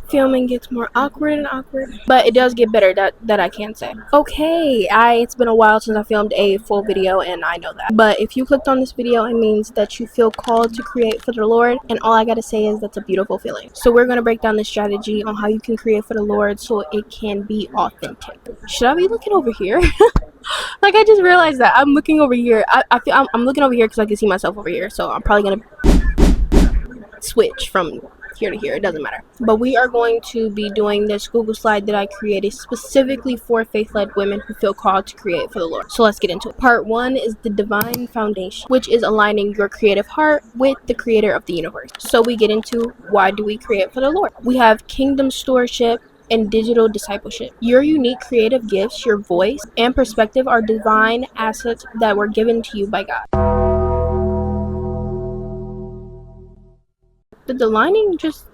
Filming gets more awkward and awkward, but it does get better, that I can say. Okay, it's been a while since I filmed a full video, and I know that, but if you clicked on this video, it means that you feel called to create for the Lord, and all I gotta say is that's a beautiful feeling. So we're gonna break down the strategy on how you can create for the Lord so it can be authentic. Should I be looking over here? Like, I just realized that I'm looking over here. I feel I'm looking over here because I can see myself over here, so I'm probably gonna switch from here to here. It doesn't matter. But we are going to be doing this Google slide that I created specifically for faith-led women who feel called to create for the Lord. So let's get into it. Part 1 is the divine foundation, which is aligning your creative heart with the creator of the universe. So we get into why do we create for the Lord. We have kingdom stewardship and digital discipleship. Your unique creative gifts, your voice, and perspective are divine assets that were given to you by God. Did the lining just...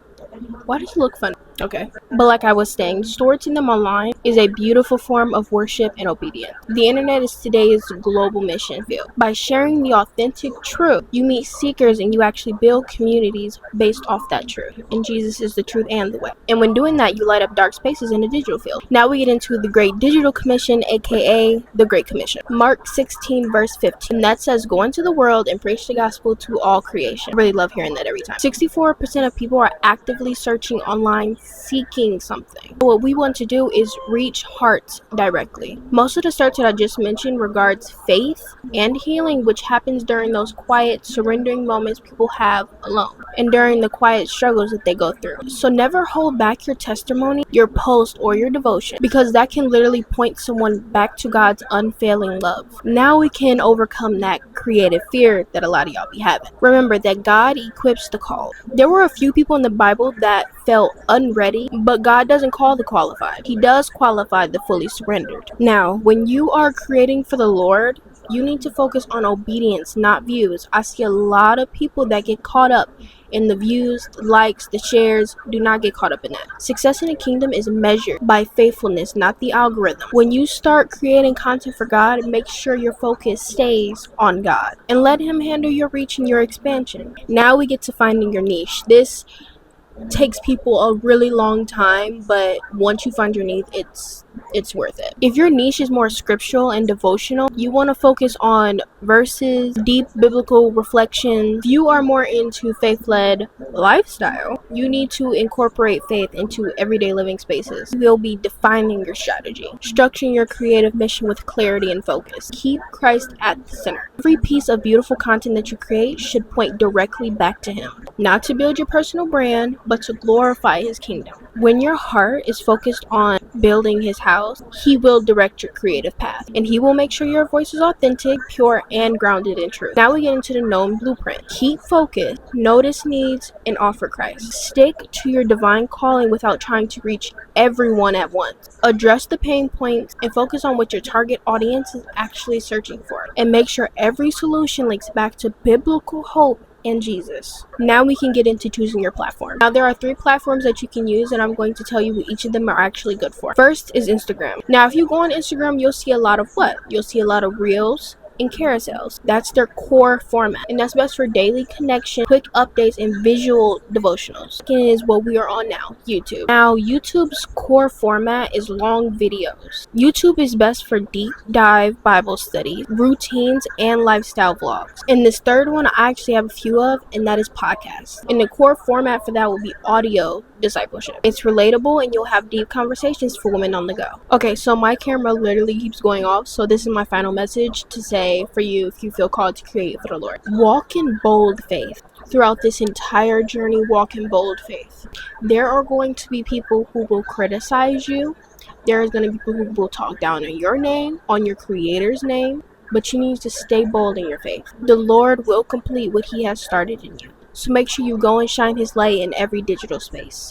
why does it look funny? Okay. But like I was saying, stewarding them online is a beautiful form of worship and obedience. The internet is today's global mission field. By sharing the authentic truth, you meet seekers and you actually build communities based off that truth. And Jesus is the truth and the way. And when doing that, you light up dark spaces in the digital field. Now we get into the Great Digital Commission, aka the Great Commission. Mark 16 verse 15. And that says, go into the world and preach the gospel to all creation. I really love hearing that every time. 64% of people are actively searching online seeking something. What we want to do is reach hearts directly. Most of the search that I just mentioned regards faith and healing, which happens during those quiet surrendering moments people have alone and during the quiet struggles that they go through. So never hold back your testimony, your post, or your devotion, because that can literally point someone back to God's unfailing love. Now we can overcome that creative fear that a lot of y'all be having. Remember that God equips the called. There were a few people in the Bible that felt unready, but God doesn't call the qualified. He does qualify the fully surrendered. Now, when you are creating for the Lord, you need to focus on obedience, not views. I see a lot of people that get caught up in the views, the likes, the shares. Do not get caught up in that. Success in the kingdom is measured by faithfulness, not the algorithm. When you start creating content for God, make sure your focus stays on God and let Him handle your reach and your expansion. Now we get to finding your niche. This takes people a really long time, but once you find your niche, it's worth it. If your niche is more scriptural and devotional, you want to focus on verses, deep biblical reflections. If you are more into faith-led lifestyle, you need to incorporate faith into everyday living spaces. You'll be defining your strategy, structuring your creative mission with clarity and focus. Keep Christ at the center. Every piece of beautiful content that you create should point directly back to Him, not to build your personal brand, but to glorify His kingdom. When your heart is focused on building His house, He will direct your creative path, and He will make sure your voice is authentic, pure, and grounded in truth. Now we get into the known blueprint. Keep focused, notice needs, and offer Christ. Stick to your divine calling without trying to reach everyone at once. Address the pain points and focus on what your target audience is actually searching for, and make sure every solution links back to biblical hope and Jesus. Now we can get into choosing your platform. Now there are 3 platforms that you can use, and I'm going to tell you what each of them are actually good for. First is Instagram. Now if you go on Instagram, you'll see a lot of what? You'll see a lot of reels and carousels. That's their core format, and that's best for daily connection, quick updates, and visual devotionals. Second is what we are on now, YouTube. Now YouTube's core format is long videos. YouTube is best for deep dive Bible studies, routines, and lifestyle vlogs. And this third one I actually have a few of, and that is podcasts. And the core format for that will be audio discipleship. It's relatable and you'll have deep conversations for women on the go. Okay, so my camera literally keeps going off, so this is my final message to say for you if you feel called to create for the Lord. Walk in bold faith. Throughout this entire journey, walk in bold faith. There are going to be people who will criticize you. There is going to be people who will talk down on your name, on your creator's name, but you need to stay bold in your faith. The Lord will complete what He has started in you. So make sure you go and shine His light in every digital space.